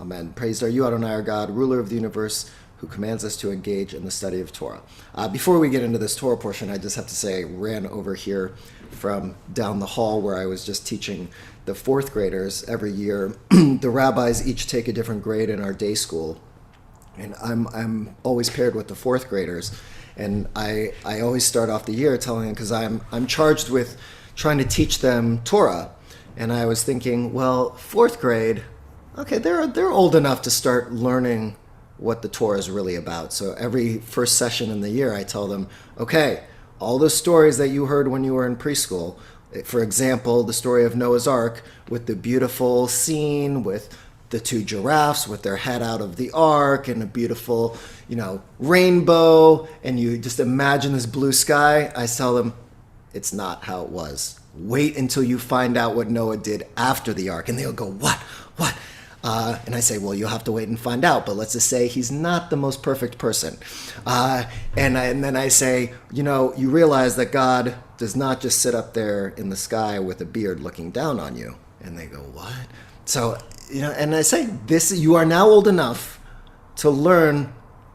Amen. Praised are you, Adonai, our God, ruler of the universe, who commands us to engage in the study of Torah. Before we get into this Torah portion, I just have to say I ran over here from down the hall where I was just teaching the fourth graders. Every year, the rabbis each take a different grade in our day school, and I'm always paired with the fourth graders, and I always start off the year telling them, because I'm charged with trying to teach them Torah, and I was thinking, well, fourth grade, okay, they're old enough to start learning what the Torah is really about. So every first session in the year, I tell them, okay, all the stories that you heard when you were in preschool, for example, the story of Noah's Ark with the beautiful scene with the two giraffes with their head out of the ark and a beautiful, rainbow, and you just imagine this blue sky. I tell them, it's not how it was. Wait until you find out what Noah did after the ark. And they'll go, what? And I say, well, you'll have to wait and find out. But let's just say he's not the most perfect person. And then I say, you realize that God does not just sit up there in the sky with a beard looking down on you. And they go, what? So, and I say, you are now old enough to learn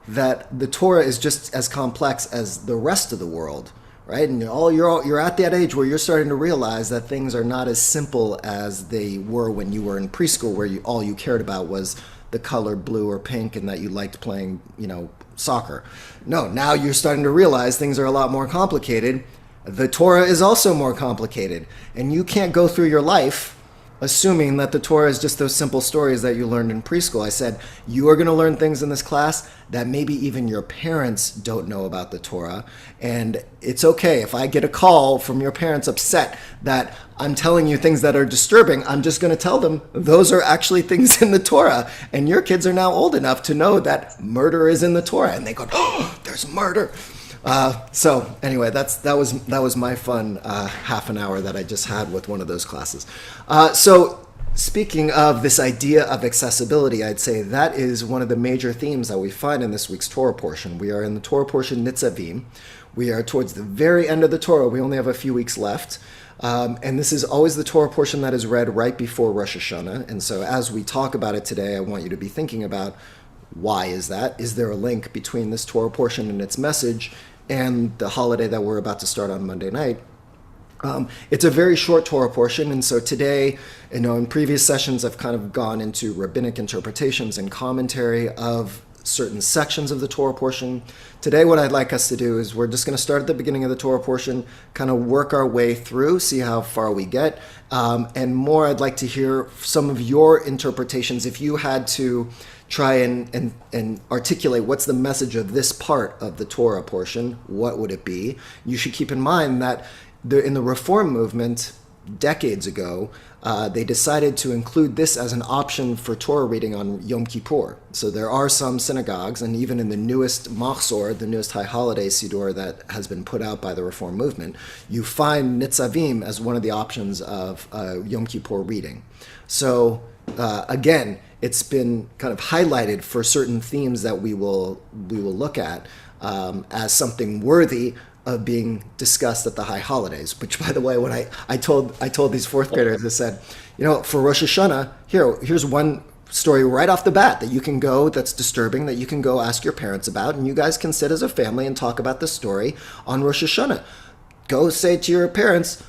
that the Torah is just as complex as the rest of the world. Right? And you're at that age where you're starting to realize that things are not as simple as they were when you were in preschool, where all you cared about was the color blue or pink and that you liked playing, soccer. No, now you're starting to realize things are a lot more complicated. The Torah is also more complicated. And you can't go through your life assuming that the Torah is just those simple stories that you learned in preschool. I said, you are going to learn things in this class that maybe even your parents don't know about the Torah. And it's okay if I get a call from your parents upset that I'm telling you things that are disturbing. I'm just going to tell them those are actually things in the Torah. And your kids are now old enough to know that murder is in the Torah. And they go, oh, there's murder. So anyway, that was my fun half an hour that I just had with one of those classes. So speaking of this idea of accessibility, I'd say that is one of the major themes that we find in this week's Torah portion. We are in the Torah portion Nitzavim. We are towards the very end of the Torah. We only have a few weeks left. And this is always the Torah portion that is read right before Rosh Hashanah. And so as we talk about it today, I want you to be thinking about, why is that? Is there a link between this Torah portion and its message and the holiday that we're about to start on Monday night? It's a very short Torah portion, and so today, in previous sessions, I've kind of gone into rabbinic interpretations and commentary of certain sections of the Torah portion. Today, what I'd like us to do is we're just going to start at the beginning of the Torah portion, kind of work our way through, see how far we get, and more, I'd like to hear some of your interpretations. If you had to try and articulate what's the message of this part of the Torah portion, what would it be? You should keep in mind that in the Reform movement, decades ago, they decided to include this as an option for Torah reading on Yom Kippur. So there are some synagogues, and even in the newest Machzor, the newest high holiday Siddur that has been put out by the Reform movement, you find Nitzavim as one of the options of Yom Kippur reading. So again, it's been kind of highlighted for certain themes that we will look at as something worthy of being discussed at the high holidays. Which, by the way, when I told these fourth graders, I said, for Rosh Hashanah, here's one story right off the bat that you can go, that's disturbing, that you can go ask your parents about, and you guys can sit as a family and talk about the story on Rosh Hashanah. Go say to your parents,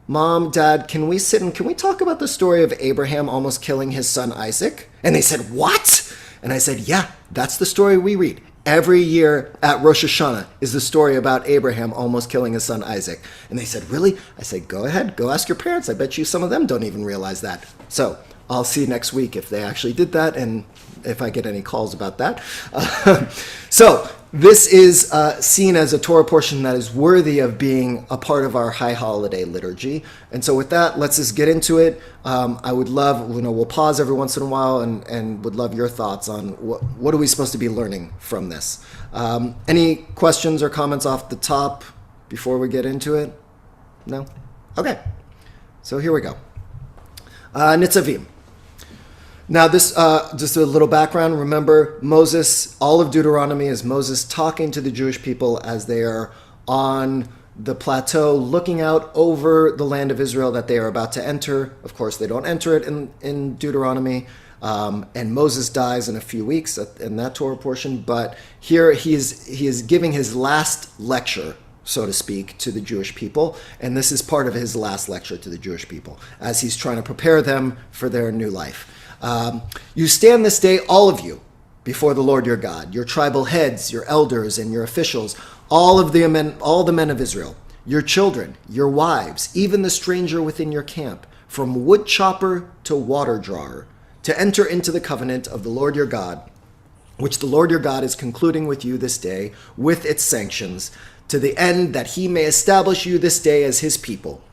Mom, Dad, can we sit and can we talk about the story of Abraham almost killing his son Isaac? And they said, what? And I said, yeah, that's the story we read. Every year at Rosh Hashanah is the story about Abraham almost killing his son Isaac. And they said, really? I said, go ahead, go ask your parents. I bet you some of them don't even realize that. So I'll see next week if they actually did that and if I get any calls about that. So this is seen as a Torah portion that is worthy of being a part of our high holiday liturgy. And so with that, let's just get into it. I would love, we'll pause every once in a while and would love your thoughts on what are we supposed to be learning from this. Any questions or comments off the top before we get into it? No? Okay. So here we go. Nitzavim. Now this, just a little background, remember Moses, all of Deuteronomy is Moses talking to the Jewish people as they are on the plateau, looking out over the land of Israel that they are about to enter. Of course, they don't enter it in Deuteronomy. And Moses dies in a few weeks in that Torah portion. But here he is giving his last lecture, so to speak, to the Jewish people. And this is part of his last lecture to the Jewish people as he's trying to prepare them for their new life. You stand this day, all of you, before the Lord your God, your tribal heads, your elders, and your officials, all the men of Israel, your children, your wives, even the stranger within your camp, from wood chopper to water drawer, to enter into the covenant of the Lord your God, which the Lord your God is concluding with you this day, with its sanctions, to the end that he may establish you this day as his people,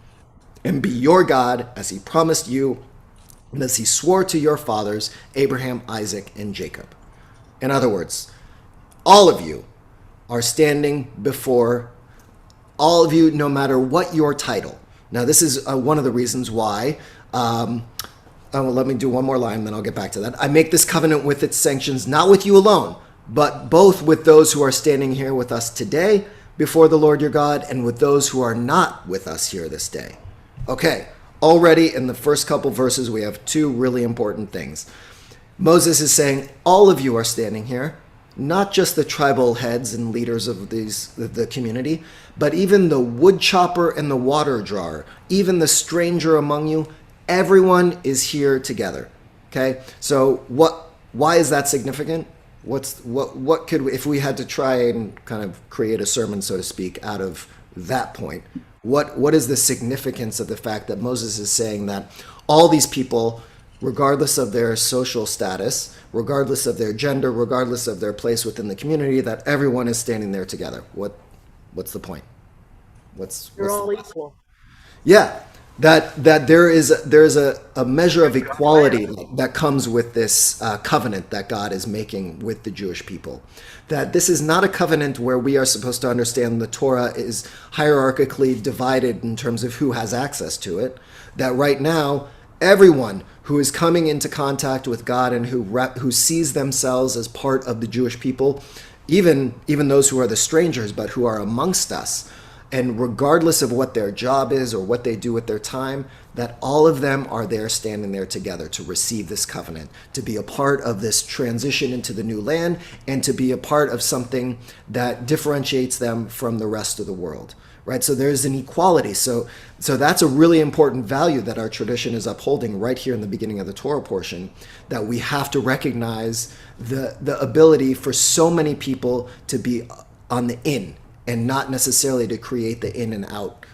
and be your God as he promised you, and as he swore to your fathers, Abraham, Isaac, and Jacob. In other words, all of you are standing before, all of you, no matter what your title. Now, this is one of the reasons why, let me do one more line, then I'll get back to that. I make this covenant with its sanctions, not with you alone, but both with those who are standing here with us today before the Lord your God, and with those who are not with us here this day. Okay, already in the first couple verses, we have two really important things. Moses is saying, all of you are standing here, not just the tribal heads and leaders of the community, but even the wood chopper and the water drawer, even the stranger among you, everyone is here together. Okay? So why is that significant? What could we, if we had to try and kind of create a sermon, so to speak, out of that point, what is the significance of the fact that Moses is saying that all these people, regardless of their social status, regardless of their gender, regardless of their place within the community, that everyone is standing there together? What's the point? You're all equal. Yeah, that there is a measure of equality that comes with this covenant that God is making with the Jewish people. That this is not a covenant where we are supposed to understand the Torah is hierarchically divided in terms of who has access to it. That right now, everyone who is coming into contact with God and who sees themselves as part of the Jewish people, even those who are the strangers, but who are amongst us, and regardless of what their job is or what they do with their time, that all of them are there standing there together to receive this covenant, to be a part of this transition into the new land, and to be a part of something that differentiates them from the rest of the world. Right? So there's an equality. So that's a really important value that our tradition is upholding right here in the beginning of the Torah portion, that we have to recognize the ability for so many people to be on the in, and not necessarily to create the in and out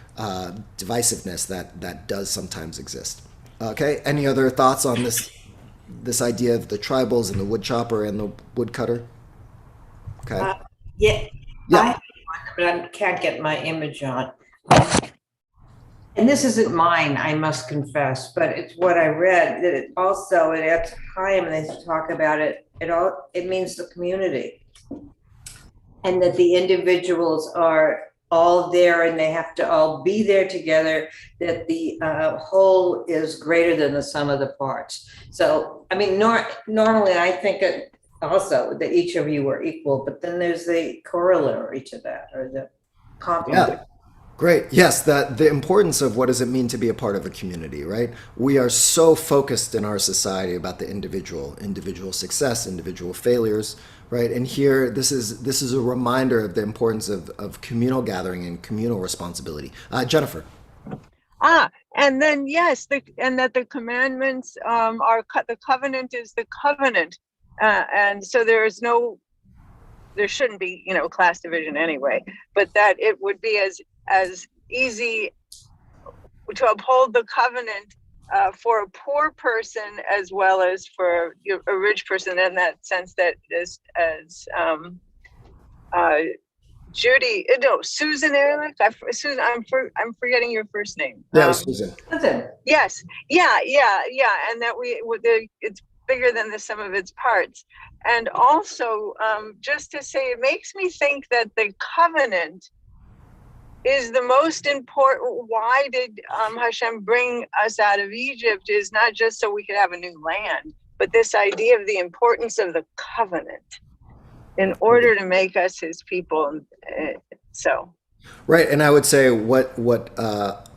divisiveness that does sometimes exist. Okay, any other thoughts on this idea of the tribals and the wood chopper and the wood cutter? Okay. Yeah, Yeah. but I can't get my image on. And this isn't mine, I must confess, but it's what I read. That it also, at time, they talk about it. It means the community, and that the individuals are all there, and they have to all be there together. That the whole is greater than the sum of the parts. So, I mean, normally I think it also that each of you are equal, but then there's the corollary to that, or the complement. Yeah. Great. Yes, the importance of what does it mean to be a part of a community, right? We are so focused in our society about the individual success, individual failures, right? And here, this is a reminder of the importance of communal gathering and communal responsibility. Jennifer. And then yes, and that the commandments the covenant is the covenant, and so there shouldn't be class division anyway, but that it would be as easy to uphold the covenant for a poor person as well as for a rich person, in that sense that as Susan Ehrlich. Susan, I'm forgetting your first name. Yeah, Susan. Yes, yeah, and that it's bigger than the sum of its parts, and also just to say, it makes me think that the covenant is the most important. Why did Hashem bring us out of Egypt? Is not just so we could have a new land, but this idea of the importance of the covenant in order to make us his people. So Right, and I would say what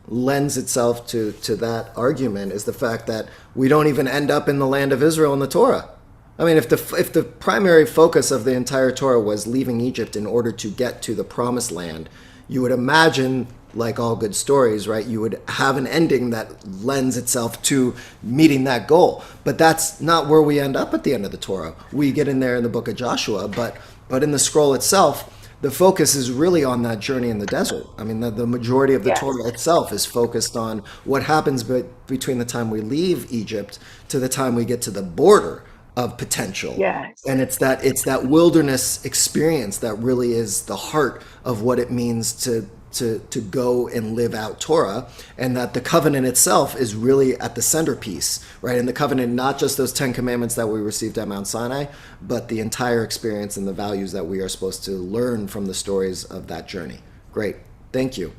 lends itself to that argument is the fact that we don't even end up in the land of Israel in the Torah. I mean, if the primary focus of the entire Torah was leaving Egypt in order to get to the promised land, you would imagine, like all good stories, right, you would have an ending that lends itself to meeting that goal. But that's not where we end up at the end of the Torah. We get in there in the book of Joshua, but in the scroll itself, the focus is really on that journey in the desert. I mean, the majority of the Yes. Torah itself is focused on what happens between the time we leave Egypt to the time we get to the border of potential. Yes. And it's that wilderness experience that really is the heart of what it means to go and live out Torah, and that the covenant itself is really at the centerpiece, right? And the covenant, not just those 10 commandments that we received at Mount Sinai, but the entire experience and the values that we are supposed to learn from the stories of that journey. Great, thank you.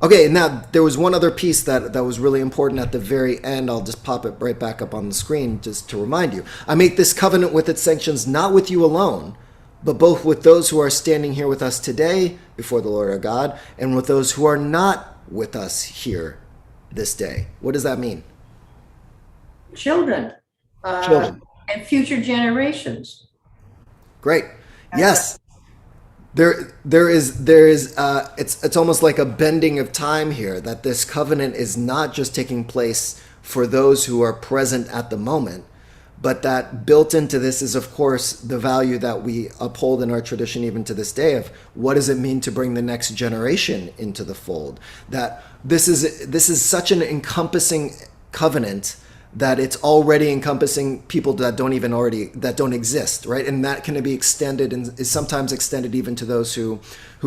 Okay, now there was one other piece that was really important at the very end. I'll just pop it right back up on the screen just to remind you. I make this covenant with its sanctions, not with you alone, but both with those who are standing here with us today before the Lord our God, and with those who are not with us here this day. What does that mean? Children. Children. And future generations. Great. Yes. There is it's almost like a bending of time here, that this covenant is not just taking place for those who are present at the moment, but that built into this is, of course, the value that we uphold in our tradition even to this day of what does it mean to bring the next generation into the fold. That this is such an encompassing covenant that it's already encompassing people that don't exist, right? And that can be extended and is sometimes extended even to those who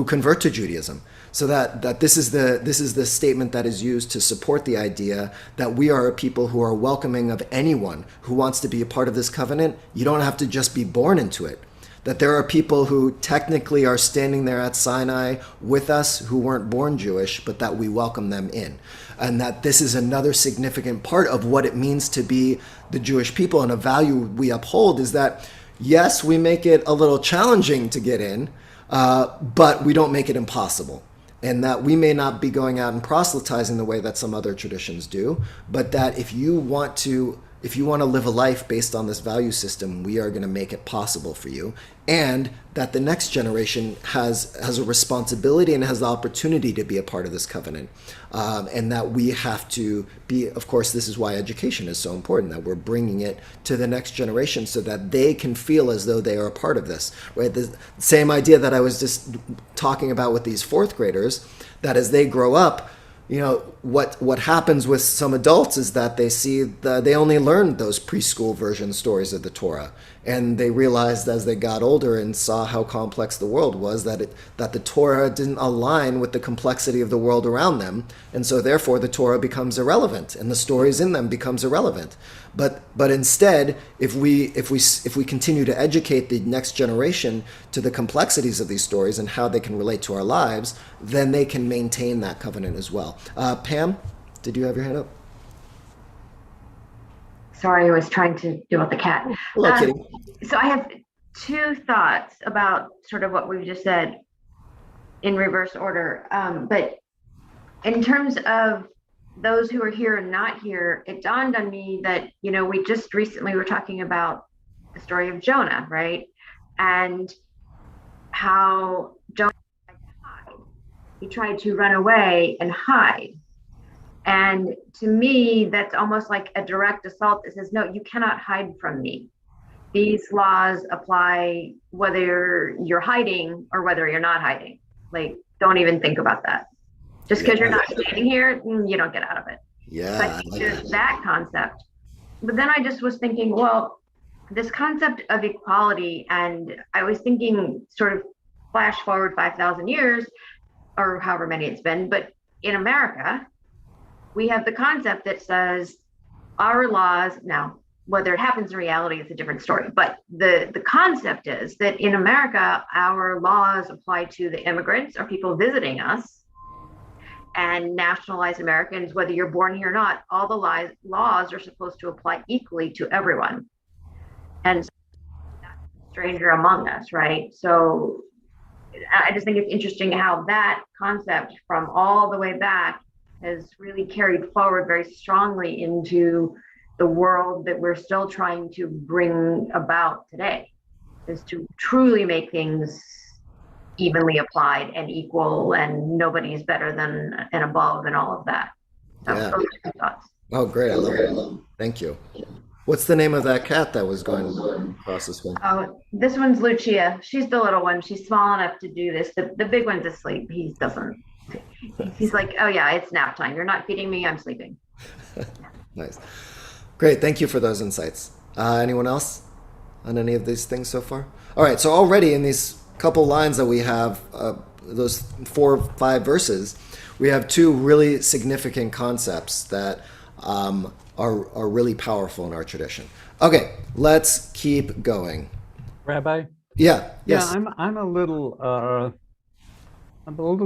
convert to Judaism. So that this is the statement that is used to support the idea that we are a people who are welcoming of anyone who wants to be a part of this covenant. You don't have to just be born into it. That there are people who technically are standing there at Sinai with us who weren't born Jewish, but that we welcome them in. And that this is another significant part of what it means to be the Jewish people, and a value we uphold is that, yes, we make it a little challenging to get in, but we don't make it impossible. And that we may not be going out and proselytizing the way that some other traditions do, but that if you want to live a life based on this value system, we are going to make it possible for you. And that the next generation has a responsibility and has the opportunity to be a part of this covenant. And that we have to be, of course, this is why education is so important, that we're bringing it to the next generation so that they can feel as though they are a part of this, right? The same idea that I was just talking about with these fourth graders, that as they grow up, you know, what happens with some adults is that they only learned those preschool version stories of the Torah, and they realized as they got older and saw how complex the world was that the Torah didn't align with the complexity of the world around them, and so therefore the Torah becomes irrelevant and the stories in them becomes irrelevant. But instead, if we continue to educate the next generation to the complexities of these stories and how they can relate to our lives, then they can maintain that covenant as well. Pam, did you have your hand up? Sorry, I was trying to deal with the cat. Hello, Kitty. So I have two thoughts about sort of what we've just said in reverse order. But in terms of those who are here and not here, it dawned on me that, you know, we just recently were talking about the story of Jonah, right? And how Jonah tried to hide. He tried to run away and hide. And to me, that's almost like a direct assault that says, no, you cannot hide from me. These laws apply whether you're hiding or whether you're not hiding. Like, don't even think about that. Just because you're not standing here, you don't get out of it. Yeah. But there's that concept. But then I just was thinking, well, this concept of equality, and I was thinking sort of flash forward 5,000 years, or however many it's been, but in America, we have the concept that says our laws, now, whether it happens in reality is a different story, but the concept is that in America, our laws apply to the immigrants or people visiting us, and nationalized Americans, whether you're born here or not, all the laws are supposed to apply equally to everyone. And so, stranger among us, right? So I just think it's interesting how that concept from all the way back has really carried forward very strongly into the world that we're still trying to bring about today, is to truly make things evenly applied and equal, and nobody's better than and above and all of that. So Yeah. those are my thoughts. Oh, great. I love it. Thank you. What's the name of that cat that was going across the screen? Oh, this one's Lucia. She's the little one. She's small enough to do this. The big one's asleep. He doesn't. He's like, oh yeah, it's nap time. You're not feeding me. I'm sleeping. Nice. Great. Thank you for those insights. Anyone else on any of these things so far? All right. So already in these couple lines that we have, those 4 or 5 verses, we have 2 really significant concepts that are really powerful in our tradition. Okay, let's keep going. Rabbi? Yeah. Yes. Yeah, I'm a little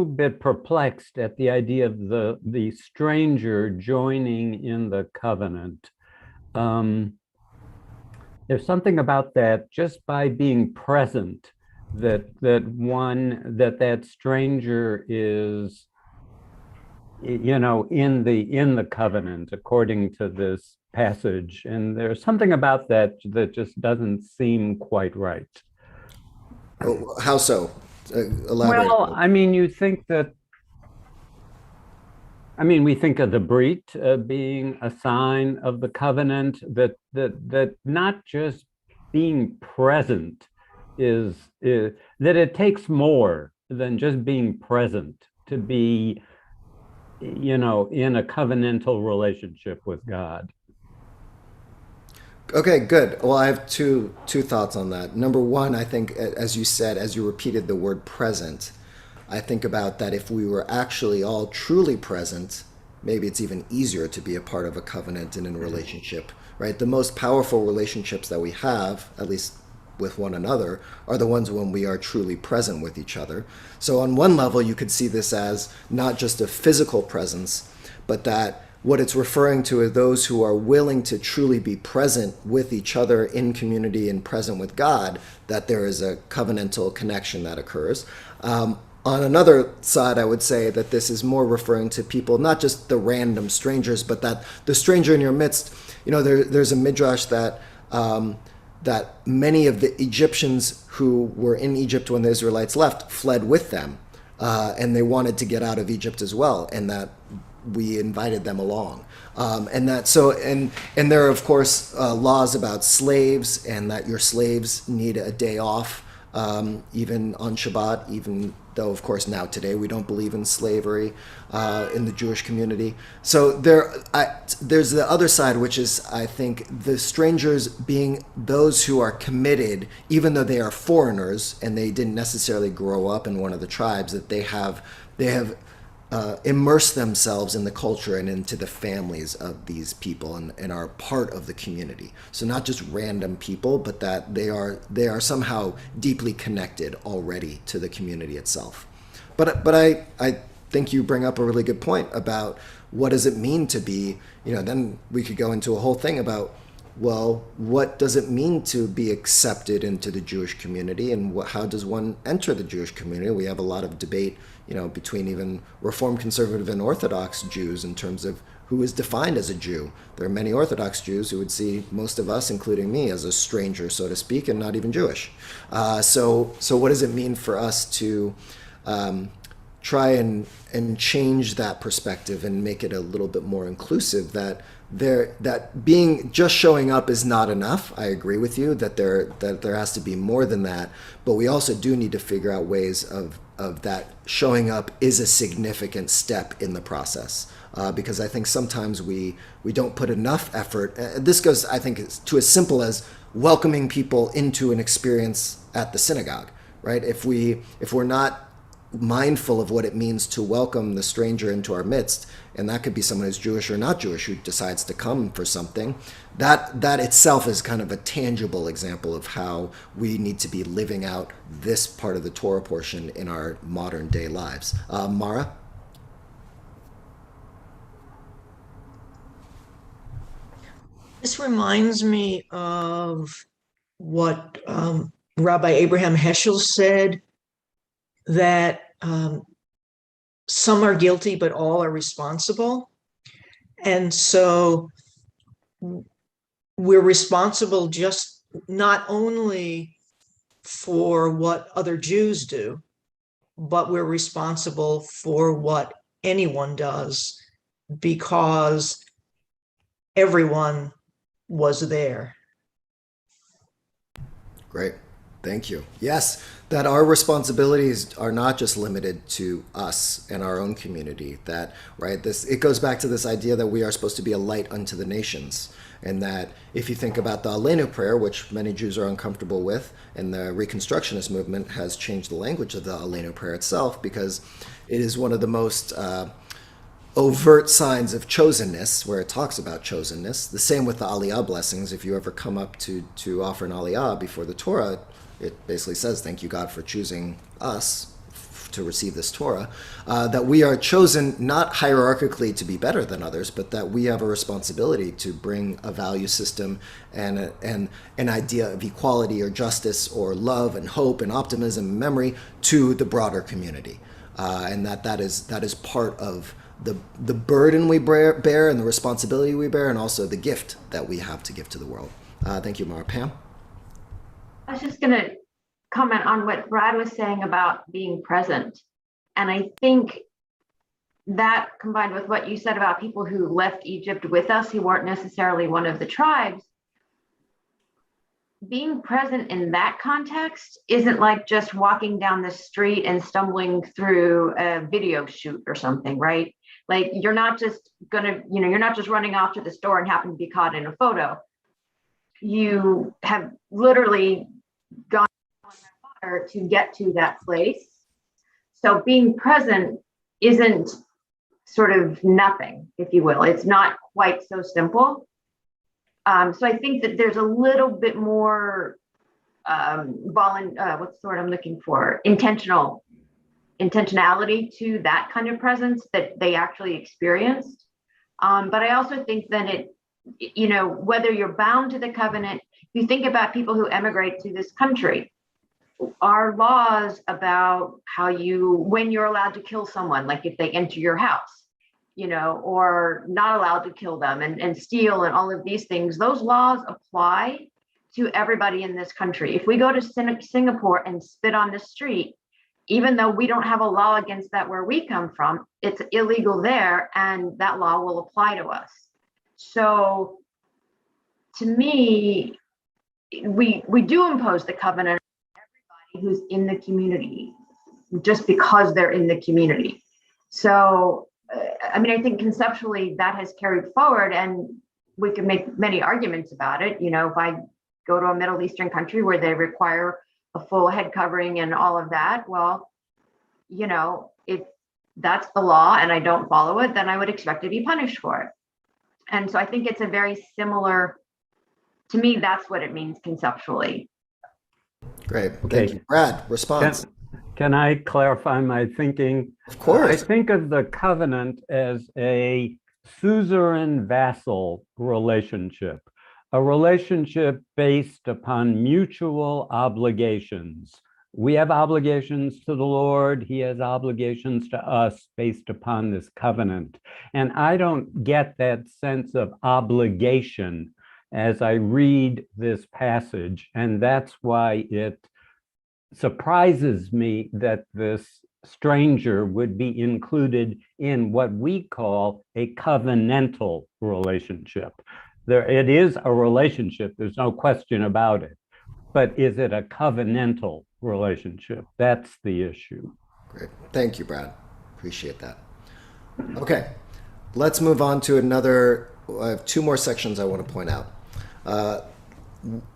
bit perplexed at the idea of the stranger joining in the covenant. There's something about that just by being present that stranger is, you know, in the covenant according to this passage, and there's something about that just doesn't seem quite right. How so? Elaborate. Well, I mean, we think of the Brit being a sign of the covenant, that not just being present is that it takes more than just being present to be, you know, in a covenantal relationship with God. Okay, good. Well, I have two thoughts on that. Number one, I think, as you said, as you repeated the word present, I think about that if we were actually all truly present, maybe it's even easier to be a part of a covenant and in a relationship, right? The most powerful relationships that we have, at least with one another, are the ones when we are truly present with each other. So on one level, you could see this as not just a physical presence, but that what it's referring to is those who are willing to truly be present with each other in community and present with God, that there is a covenantal connection that occurs. On another side, I would say that this is more referring to people, not just the random strangers, but that the stranger in your midst, you know, there's a midrash that that many of the Egyptians who were in Egypt when the Israelites left fled with them, and they wanted to get out of Egypt as well, and that we invited them along. And there are, of course, laws about slaves, and that your slaves need a day off, even on Shabbat, even though, of course, now today we don't believe in slavery in the Jewish community. So there's the other side, which is, I think, the strangers being those who are committed, even though they are foreigners and they didn't necessarily grow up in one of the tribes, that they have immerse themselves in the culture and into the families of these people and are part of the community. So not just random people, but that they are somehow deeply connected already to the community itself. But I think you bring up a really good point about what does it mean to be, you know, then we could go into a whole thing about, well, what does it mean to be accepted into the Jewish community, and how does one enter the Jewish community? We have a lot of debate, you know, between even Reformed, Conservative, and Orthodox Jews in terms of who is defined as a Jew. There are many Orthodox Jews who would see most of us, including me, as a stranger, so to speak, and not even Jewish. So what does it mean for us to try and change that perspective and make it a little bit more inclusive, that being just showing up is not enough. I agree with you that there has to be more than that, but we also do need to figure out ways of that showing up is a significant step in the process, because I think sometimes we don't put enough effort. This goes, I think, to as simple as welcoming people into an experience at the synagogue, right? If we're not mindful of what it means to welcome the stranger into our midst, and that could be someone who's Jewish or not Jewish who decides to come for something, that itself is kind of a tangible example of how we need to be living out this part of the Torah portion in our modern day lives. Mara? This reminds me of what Rabbi Abraham Heschel said that some are guilty, but all are responsible. And so we're responsible just not only for what other Jews do, but we're responsible for what anyone does, because everyone was there. Great. Thank you. Yes, that our responsibilities are not just limited to us and our own community. That, right, it goes back to this idea that we are supposed to be a light unto the nations. And that if you think about the Aleinu prayer, which many Jews are uncomfortable with, and the Reconstructionist movement has changed the language of the Aleinu prayer itself, because it is one of the most overt signs of chosenness, where it talks about chosenness. The same with the Aliyah Blessings. If you ever come up to offer an Aliyah before the Torah, it basically says, thank you, God, for choosing us to receive this Torah, that we are chosen not hierarchically to be better than others, but that we have a responsibility to bring a value system and an idea of equality or justice or love and hope and optimism and memory to the broader community. And that is part of the burden we bear and the responsibility we bear, and also the gift that we have to give to the world. Thank you, Mara. Pam? I was just going to comment on what Brad was saying about being present. And I think that, combined with what you said about people who left Egypt with us, who weren't necessarily one of the tribes, being present in that context isn't like just walking down the street and stumbling through a video shoot or something, right? Like, you're not just you're not just running off to the store and happen to be caught in a photo. You have literally gone on that water to get to that place. So being present isn't sort of nothing, if you will. It's not quite so simple. So I think that there's a little bit more what's the word I'm looking for? Intentionality to that kind of presence that they actually experienced. But I also think that whether you're bound to the covenant, if you think about people who emigrate to this country, our laws about when you're allowed to kill someone, like if they enter your house, or not allowed to kill them and steal and all of these things, those laws apply to everybody in this country. If we go to Singapore and spit on the street, even though we don't have a law against that where we come from, it's illegal there, and that law will apply to us. So to me, we do impose the covenant on everybody who's in the community just because they're in the community. So I think conceptually that has carried forward, and we can make many arguments about it. If I go to a Middle Eastern country where they require a full head covering and all of that, well, if that's the law and I don't follow it, then I would expect to be punished for it. And so I think it's a very similar, to me, that's what it means conceptually. Great. Thank you. Brad, response. Can I clarify my thinking? Of course. I think of the covenant as a suzerain-vassal relationship, a relationship based upon mutual obligations. We have obligations to the Lord. He has obligations to us based upon this covenant. And I don't get that sense of obligation as I read this passage. And that's why it surprises me that this stranger would be included in what we call a covenantal relationship. It is a relationship, there's no question about it. But is it a covenantal relationship? That's the issue. Great. Thank you, Brad. Appreciate that. Okay, let's move on to I have two more sections I want to point out.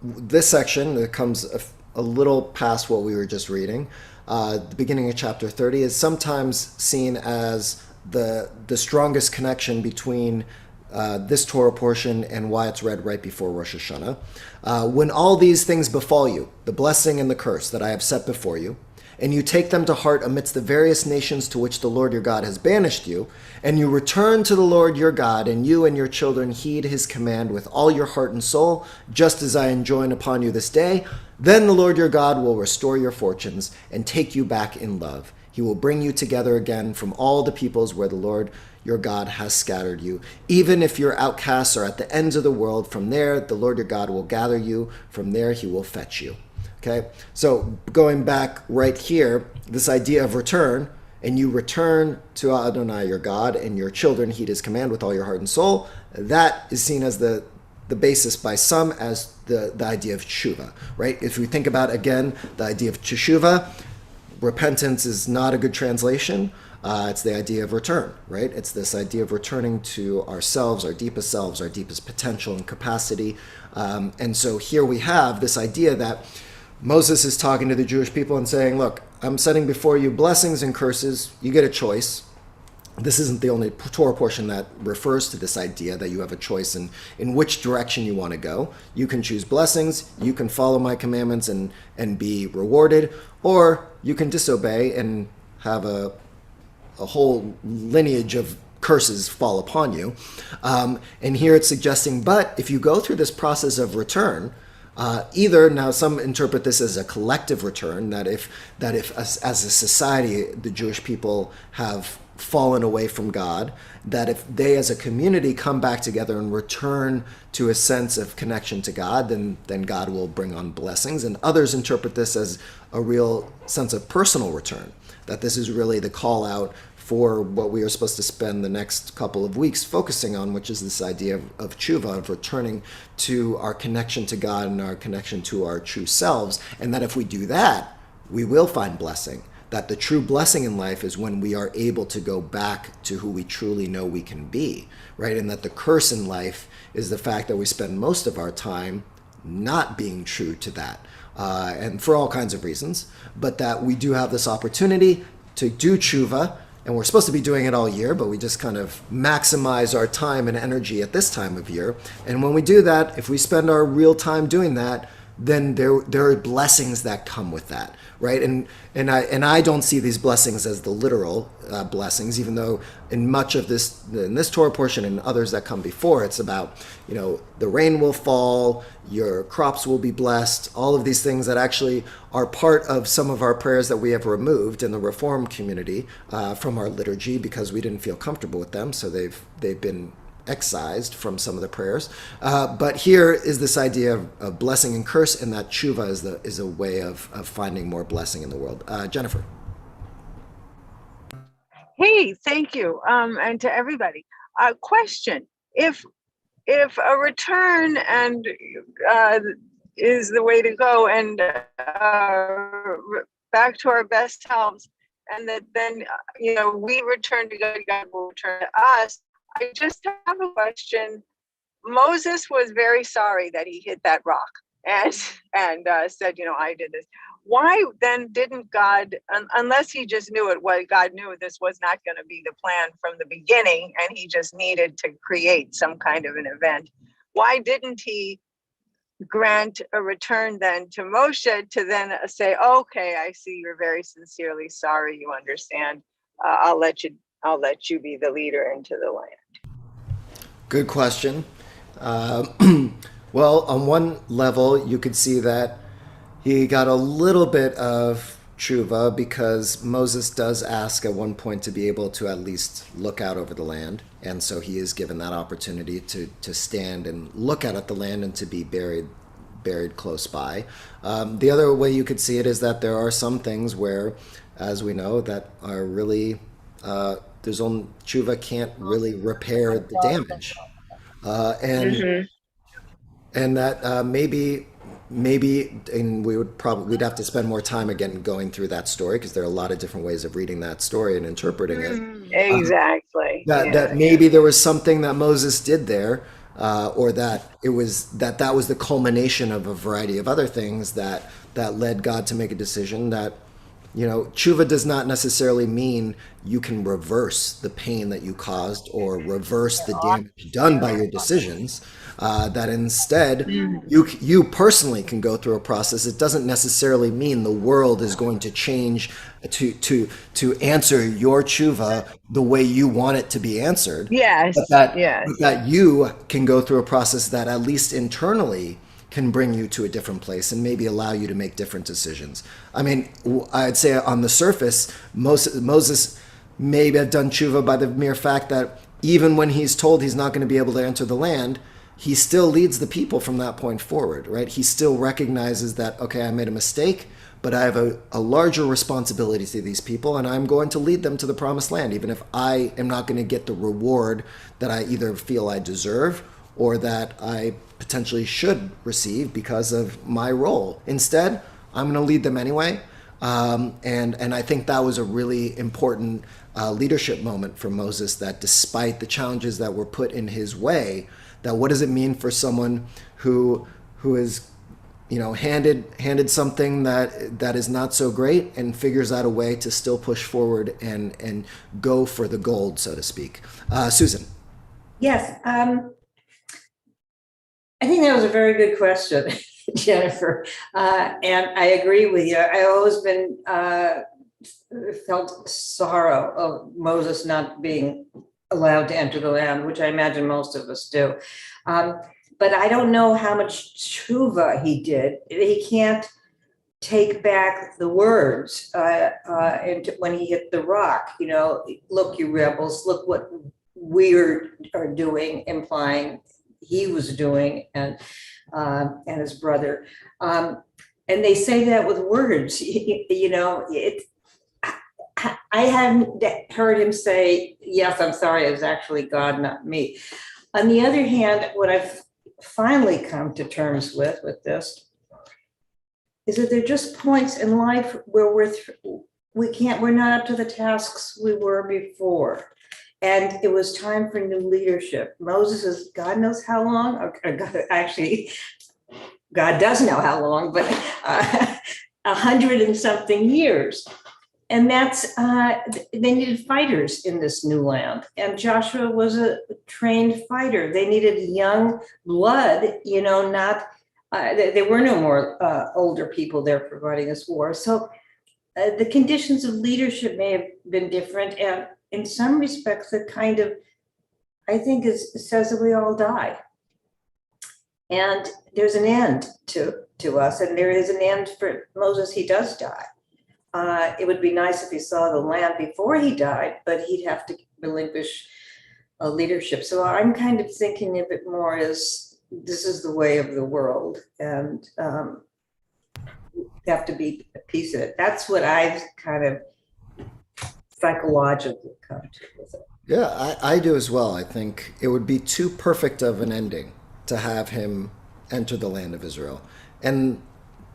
This section that comes a little past what we were just reading. The beginning of chapter 30 is sometimes seen as the strongest connection between this Torah portion and why it's read right before Rosh Hashanah. When all these things befall you, the blessing and the curse that I have set before you, and you take them to heart amidst the various nations to which the Lord your God has banished you, and you return to the Lord your God, and you and your children heed his command with all your heart and soul, just as I enjoin upon you this day, then the Lord your God will restore your fortunes and take you back in love. He will bring you together again from all the peoples where the Lord your God has scattered you. Even if your outcasts are at the ends of the world, from there the Lord your God will gather you. From there he will fetch you. Okay, so going back right here, this idea of return, and you return to Adonai your God, and your children heed his command with all your heart and soul, that is seen as the basis by some as the idea of tshuva, right? If we think about, again, the idea of teshuva, repentance is not a good translation. It's the idea of return, right? It's this idea of returning to ourselves, our deepest potential and capacity. And so here we have this idea that Moses is talking to the Jewish people and saying, look, I'm setting before you blessings and curses. You get a choice. This isn't the only Torah portion that refers to this idea that you have a choice in which direction you want to go. You can choose blessings, you can follow my commandments and be rewarded, or you can disobey and have a whole lineage of curses fall upon you. And here it's suggesting, but if you go through this process of return, either, now some interpret this as a collective return, that if as a society, the Jewish people have fallen away from God, that if they as a community come back together and return to a sense of connection to God, then God will bring on blessings. And others interpret this as a real sense of personal return, that this is really the call out for what we are supposed to spend the next couple of weeks focusing on, which is this idea of tshuva, of returning to our connection to God and our connection to our true selves. And that if we do that, we will find blessing. That the true blessing in life is when we are able to go back to who we truly know we can be, right? And that the curse in life is the fact that we spend most of our time not being true to that, and for all kinds of reasons, but that we do have this opportunity to do tshuva, and we're supposed to be doing it all year, but we just kind of maximize our time and energy at this time of year. And when we do that, if we spend our real time doing that, then there are blessings that come with that, right? And I don't see these blessings as the literal blessings, even though in much of this Torah portion and others that come before, it's about, the rain will fall, your crops will be blessed, all of these things that actually are part of some of our prayers that we have removed in the Reform community from our liturgy because we didn't feel comfortable with them, so they've been excised from some of the prayers. But here is this idea of blessing and curse, and that tshuva is a way of finding more blessing in the world. Jennifer. Hey, thank you, and to everybody. Question: If a return and is the way to go, and back to our best selves, and that then we return to God, God will return to us. I just have a question. Moses was very sorry that he hit that rock and said, I did this. Why then didn't God, unless he just knew it, God knew this was not going to be the plan from the beginning, and he just needed to create some kind of an event. Why didn't he grant a return then to Moshe to then say, okay, I see you're very sincerely sorry. You understand. I'll let you be the leader into the land. Good question. Well, on one level, you could see that he got a little bit of tshuva because Moses does ask at one point to be able to at least look out over the land. And so he is given that opportunity to stand and look out at the land and to be buried close by. The other way you could see it is that there are some things where, as we know, that are really... there's only tshuva can't really repair the damage, and that maybe, and we'd have to spend more time again going through that story because there are a lot of different ways of reading that story and interpreting it. Exactly. That maybe there was something that Moses did there, or that it was that was the culmination of a variety of other things that led God to make a decision that tshuva does not necessarily mean you can reverse the pain that you caused or reverse the damage done by your decisions. That instead, you personally can go through a process. It doesn't necessarily mean the world is going to change to answer your tshuva the way you want it to be answered. Yes. But that, Yes. but that you can go through a process that at least internally can bring you to a different place and maybe allow you to make different decisions. I mean, I'd say on the surface, Moses may have done tshuva by the mere fact that even when he's told he's not going to be able to enter the land, he still leads the people from that point forward, right? He still recognizes that, okay, I made a mistake, but I have a larger responsibility to these people, and I'm going to lead them to the promised land, even if I am not going to get the reward that I either feel I deserve or that I potentially should receive because of my role. Instead, I'm going to lead them anyway. And I think that was a really important leadership moment for Moses, that despite the challenges that were put in his way, that what does it mean for someone who is handed something that is not so great and figures out a way to still push forward and go for the gold, so to speak. Susan. Yes, I think that was a very good question, Jennifer. And I agree with you. I always been felt sorrow of Moses not being allowed to enter the land, which I imagine most of us do. But I don't know how much tshuva he did. He can't take back the words when he hit the rock. Look, you rebels, look what we are doing, implying he was doing, and his brother. And they say that with words. I hadn't heard him say, yes, I'm sorry, it was actually God, not me. On the other hand, what I've finally come to terms with this is that there are just points in life where we're not up to the tasks we were before. And it was time for new leadership. Moses is, God knows how long, or God does know how long, but 100 and something years. And that's, they needed fighters in this new land. And Joshua was a trained fighter. They needed young blood, there were no more older people there providing this war. So the conditions of leadership may have been different. And in some respects, it kind of, I think, says that we all die. And there's an end to us, and there is an end for Moses. He does die. It would be nice if he saw the land before he died, but he'd have to relinquish leadership. So I'm kind of thinking of it more as this is the way of the world, and you have to be a piece of it. That's what I've kind of psychologically come to with it. Yeah, I do as well. I think it would be too perfect of an ending to have him enter the land of Israel. And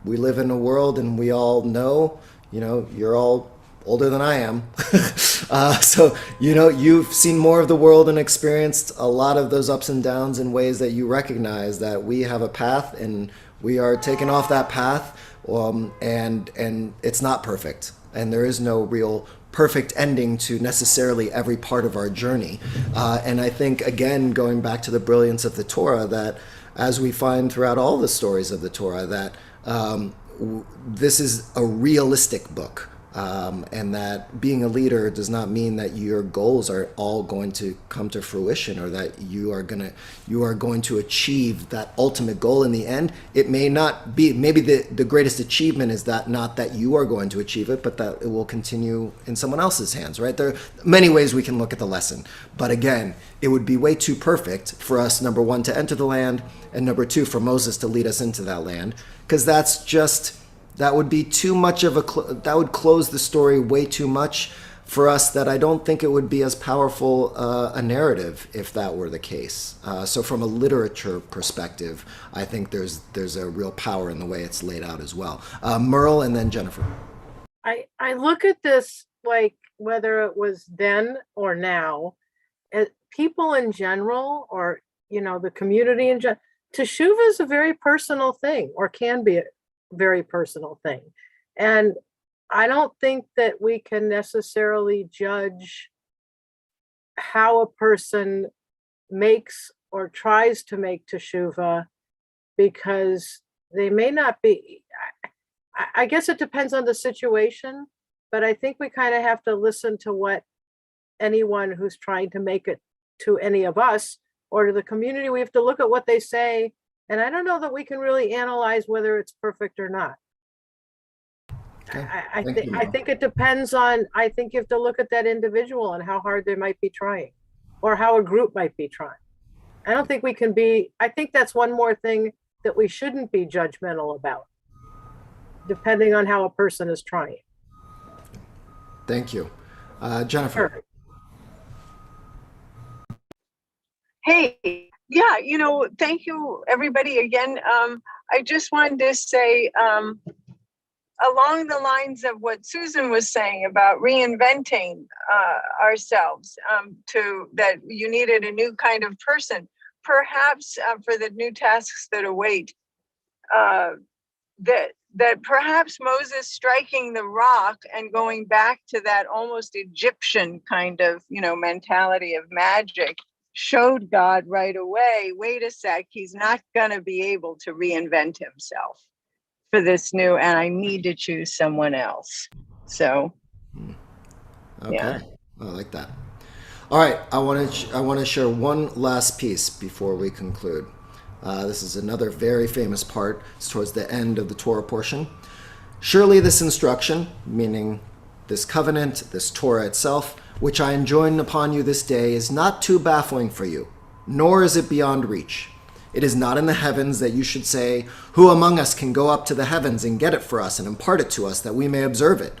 we live in a world, and we all know, you're all older than I am. So, you've seen more of the world and experienced a lot of those ups and downs in ways that you recognize that we have a path and we are taking off that path. And it's not perfect. And there is no real perfect ending to necessarily every part of our journey. And I think, again, going back to the brilliance of the Torah, that as we find throughout all the stories of the Torah, that this is a realistic book. And that being a leader does not mean that your goals are all going to come to fruition, or that you are going to achieve that ultimate goal in the end. It may not be. Maybe the greatest achievement is that not that you are going to achieve it, but that it will continue in someone else's hands, right? There are many ways we can look at the lesson. But again, it would be way too perfect for us, number one, to enter the land, and number two, for Moses to lead us into that land, because that would be too much of that would close the story way too much for us, that I don't think it would be as powerful a narrative if that were the case. So from a literature perspective, I think there's a real power in the way it's laid out as well. Merle and then Jennifer. I look at this like whether it was then or now, people in general, or, the community in general, Teshuvah is a very personal thing, or can be a very personal thing. And I don't think that we can necessarily judge how a person makes or tries to make teshuvah, because they may not be. I guess it depends on the situation, but I think we kind of have to listen to what anyone who's trying to make it to any of us or to the community, we have to look at what they say. And I don't know that we can really analyze whether it's perfect or not. Okay. I Thank think you, I Mara. think it depends on, I think you have to look at that individual and how hard they might be trying, or how a group might be trying. I don't think we can be, I think that's one more thing that we shouldn't be judgmental about, depending on how a person is trying. Thank you. Jennifer. Sure. Hey, yeah, thank you everybody again. I just wanted to say, along the lines of what Susan was saying about reinventing ourselves, to that you needed a new kind of person, perhaps for the new tasks that await, that perhaps Moses striking the rock and going back to that almost Egyptian kind of, mentality of magic showed God right away, wait a sec, he's not going to be able to reinvent himself for this new, and I need to choose someone else. So, Okay. yeah. I like that. All right. I want to share one last piece before we conclude. This is another very famous part. It's towards the end of the Torah portion. Surely this instruction, meaning this covenant, this Torah itself, which I enjoin upon you this day, is not too baffling for you, nor is it beyond reach. It is not in the heavens that you should say, who among us can go up to the heavens and get it for us and impart it to us that we may observe it?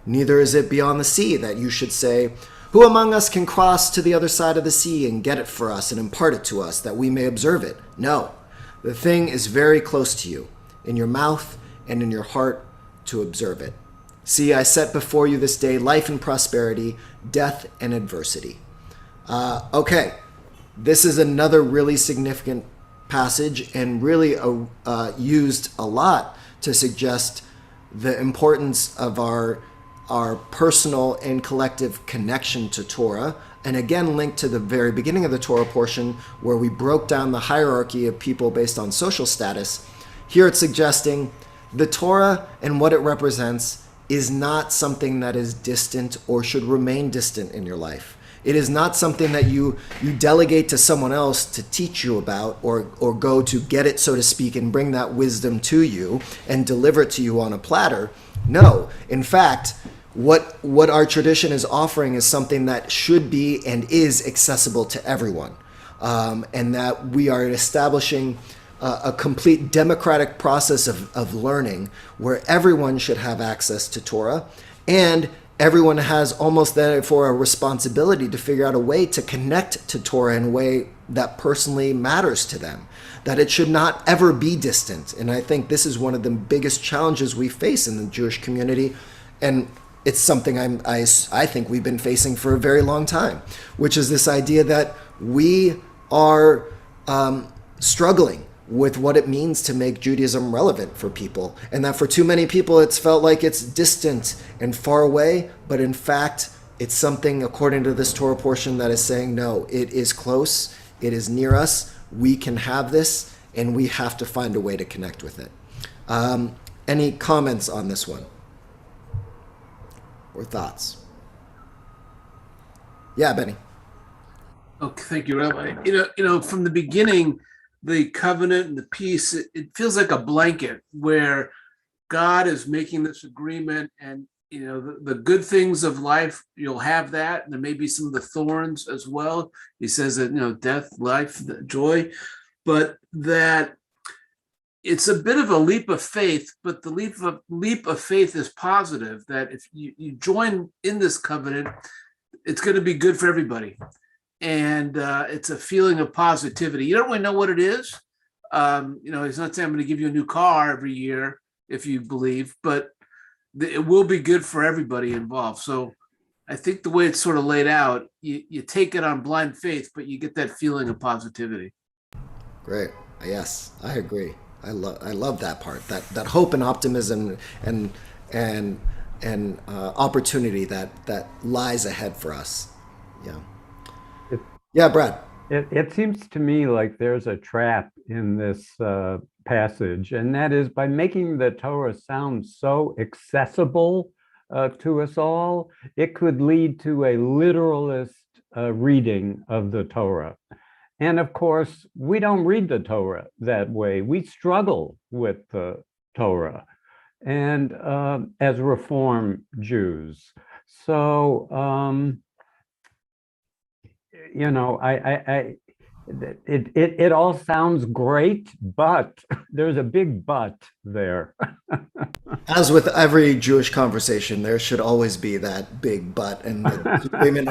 Neither is it beyond the sea that you should say, who among us can cross to the other side of the sea and get it for us and impart it to us that we may observe it? No, the thing is very close to you, in your mouth and in your heart to observe it. See, I set before you this day life and prosperity, death and adversity. Okay, this is another really significant passage and really used a lot to suggest the importance of our personal and collective connection to Torah, and again linked to the very beginning of the Torah portion where we broke down the hierarchy of people based on social status. Here it's suggesting the Torah and what it represents is not something that is distant or should remain distant in your life. It is not something that you delegate to someone else to teach you about or go to get it, so to speak, and bring that wisdom to you and deliver it to you on a platter. No, in fact, what our tradition is offering is something that should be and is accessible to everyone, and that we are establishing a complete democratic process of learning where everyone should have access to Torah, and everyone has almost therefore a responsibility to figure out a way to connect to Torah in a way that personally matters to them, that it should not ever be distant. And I think this is one of the biggest challenges we face in the Jewish community, and it's something I think we've been facing for a very long time, which is this idea that we are struggling with what it means to make Judaism relevant for people, and that for too many people it's felt like it's distant and far away, but in fact it's something, according to this Torah portion, that is saying, no, it is close, it is near us, we can have this, and we have to find a way to connect with it. Any comments on this one? Or thoughts? Yeah, Benny. Okay, thank you, Rabbi. From the beginning, the covenant and the peace, it feels like a blanket where God is making this agreement, and the good things of life, you'll have that, and there may be some of the thorns as well. He says that death, life, joy, but that it's a bit of a leap of faith, but the leap of faith is positive, that if you join in this covenant, it's going to be good for everybody. And it's a feeling of positivity. You don't really know what it is. He's not saying I'm going to give you a new car every year if you believe, but it will be good for everybody involved. So I think the way it's sort of laid out, you take it on blind faith, but you get that feeling of positivity. Great. Yes, I agree. I love that part, that hope and optimism and opportunity that lies ahead for us. Yeah. It- Yeah, Brad. It seems to me like there's a trap in this passage, and that is by making the Torah sound so accessible to us all, it could lead to a literalist reading of the Torah. And of course, we don't read the Torah that way. We struggle with the Torah, and as Reform Jews. So, you know, it all sounds great, but there's a big but there. As with every Jewish conversation, there should always be that big but and the disagreement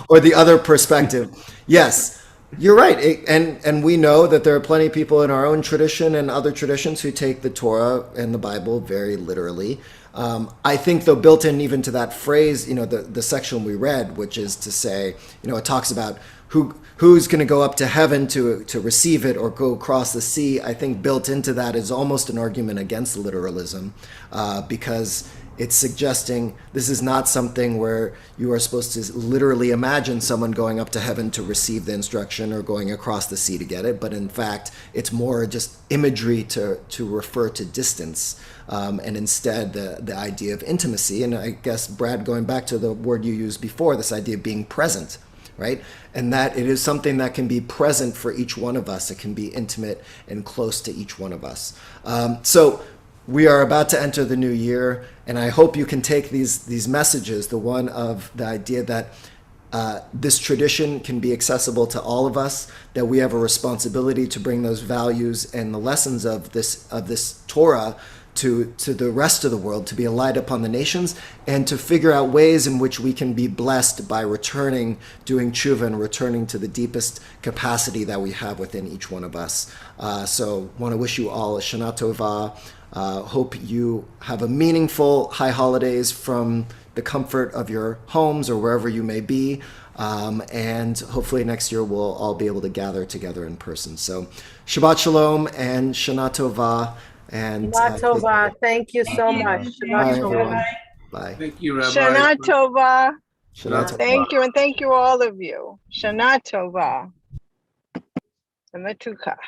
or the other perspective. Yes, you're right. And we know that there are plenty of people in our own tradition and other traditions who take the Torah and the Bible very literally. I think, though, built in even to that phrase, you know, the section we read, which is to say, you know, it talks about who's going to go up to heaven to receive it or go across the sea. I think built into that is almost an argument against literalism, because it's suggesting this is not something where you are supposed to literally imagine someone going up to heaven to receive the instruction or going across the sea to get it, but in fact, it's more just imagery to refer to distance, and instead the idea of intimacy. And I guess, Brad, going back to the word you used before, this idea of being present, right? And that it is something that can be present for each one of us. It can be intimate and close to each one of us. So we are about to enter the new year, and I hope you can take these messages, the one of the idea that this tradition can be accessible to all of us, that we have a responsibility to bring those values and the lessons of this Torah to the rest of the world, to be a light upon the nations, and to figure out ways in which we can be blessed by returning, doing tshuva, and returning to the deepest capacity that we have within each one of us. So want to wish you all a Shana Tova. Hope you have a meaningful high holidays from the comfort of your homes or wherever you may be. And hopefully next year we'll all be able to gather together in person. So Shabbat Shalom and Shana Tova. And Shana Tova. Thank you so much. Bye, Shabbat Shalom. everyone. Bye. Thank you, Rabbi. Shana Tova. Shana Tova. Thank you, and thank you all of you. Shana Tova. And the Tukah.